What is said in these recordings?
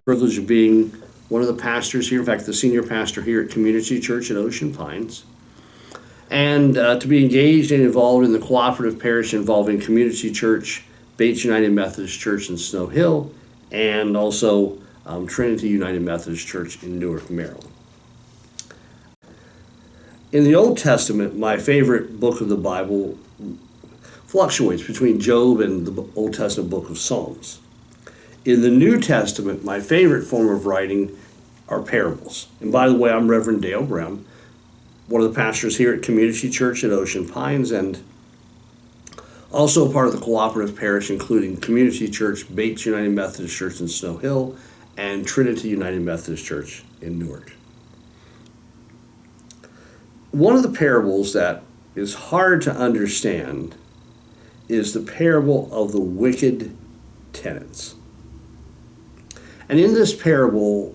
privilege of being one of the pastors here, in fact, the senior pastor here at Community Church at Ocean Pines, and to be engaged and involved in the cooperative parish involving Community Church, Bates United Methodist Church in Snow Hill, and also Trinity United Methodist Church in Newark, Maryland. In the Old Testament, my favorite book of the Bible fluctuates between Job and the Old Testament book of Psalms. In the New Testament, my favorite form of writing are parables. And by the way, I'm Reverend Dale Brown, one of the pastors here at Community Church at Ocean Pines, and also part of the cooperative parish, including Community Church, Bates United Methodist Church in Snow Hill, and Trinity United Methodist Church in Newark. One of the parables that is hard to understand is the parable of the wicked tenants. And in this parable,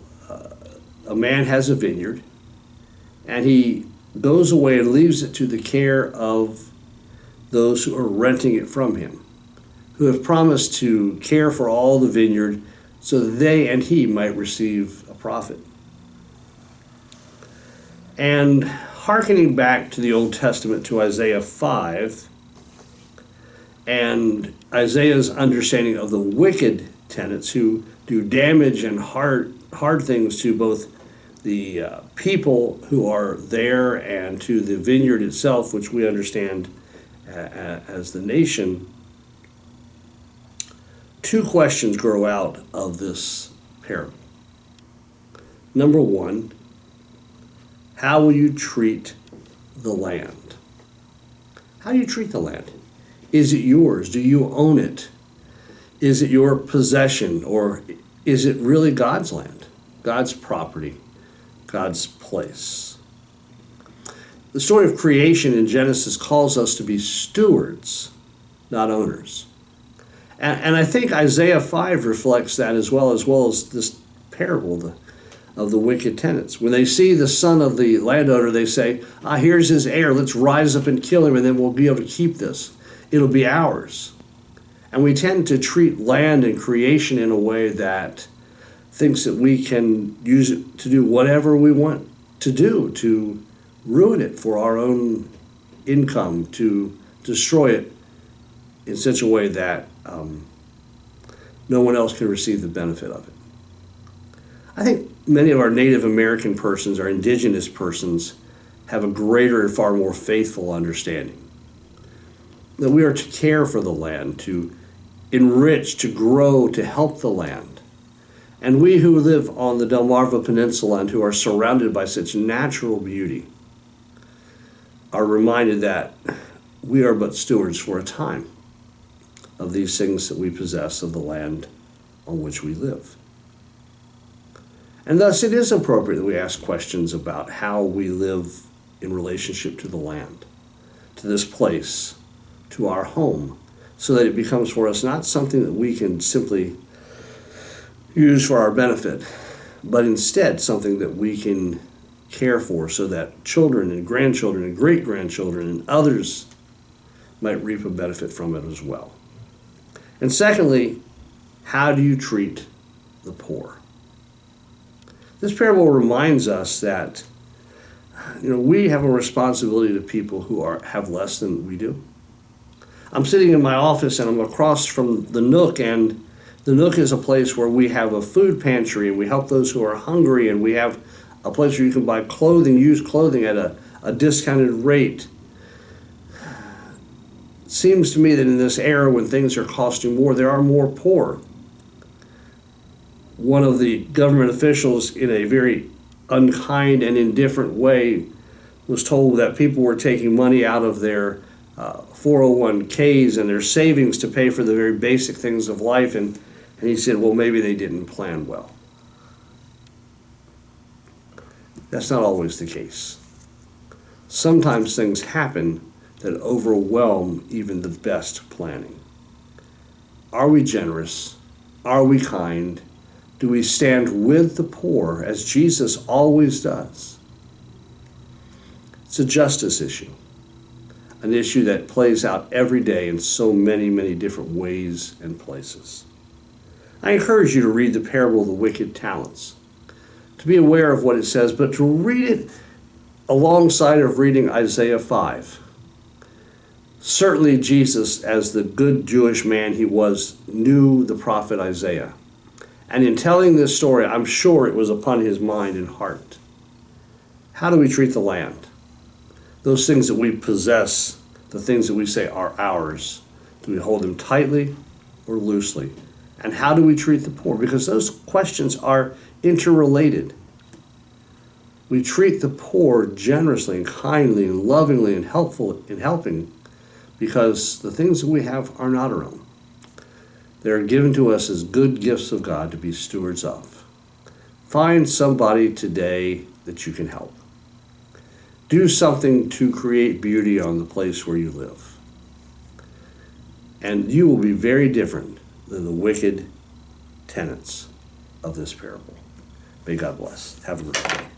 a man has a vineyard, and he goes away and leaves it to the care of those who are renting it from him, who have promised to care for all the vineyard so that they and he might receive a profit. And hearkening back to the Old Testament, to Isaiah 5, and Isaiah's understanding of the wicked tenants who do damage and hard things to both the people who are there and to the vineyard itself, which we understand as the nation, two questions grow out of this parable. Number one, how will you treat the land? How do you treat the land? Is it yours? Do you own it? Is it your possession, or is it really God's land, God's property, God's place? The story of creation in Genesis calls us to be stewards, not owners. And I think Isaiah 5 reflects that as well as this parable of the wicked tenants. When they see the son of the landowner, they say, here's his heir, let's rise up and kill him, and then we'll be able to keep this. It'll be ours. And we tend to treat land and creation in a way that thinks that we can use it to do whatever we want to do, to ruin it for our own income, to destroy it in such a way that no one else can receive the benefit of it. I think many of our Native American persons, our indigenous persons, have a greater and far more faithful understanding that we are to care for the land, to enrich, to grow, to help the land. And we who live on the Delmarva Peninsula and who are surrounded by such natural beauty are reminded that we are but stewards for a time of these things that we possess of the land on which we live. And thus it is appropriate that we ask questions about how we live in relationship to the land, to this place, to our home, so that it becomes for us not something that we can simply use for our benefit, but instead something that we can care for so that children and grandchildren and great-grandchildren and others might reap a benefit from it as well. And secondly, how do you treat the poor? This parable reminds us that we have a responsibility to people who have less than we do. I'm sitting in my office and I'm across from the Nook, and the Nook is a place where we have a food pantry and we help those who are hungry, and we have a place where you can buy clothing, used clothing at a discounted rate. It seems to me that in this era when things are costing more, there are more poor. One of the government officials, in a very unkind and indifferent way, was told that people were taking money out of their 401ks and their savings to pay for the very basic things of life, and he said, well, maybe they didn't plan well. That's not always the case. Sometimes things happen that overwhelm even the best planning. Are we generous? Are we kind? Do we stand with the poor as Jesus always does? It's a justice issue, an issue that plays out every day in so many, many different ways and places. I encourage you to read the parable of the wicked talents, to be aware of what it says, but to read it alongside of reading Isaiah 5. Certainly Jesus, as the good Jewish man he was, knew the prophet Isaiah. And in telling this story, I'm sure it was upon his mind and heart. How do we treat the land? Those things that we possess, the things that we say are ours, do we hold them tightly or loosely? And how do we treat the poor? Because those questions are interrelated. We treat the poor generously and kindly and lovingly and helpful in helping because the things that we have are not our own. They are given to us as good gifts of God to be stewards of. Find somebody today that you can help. Do something to create beauty on the place where you live. And you will be very different than the wicked tenants of this parable. May God bless. Have a great day.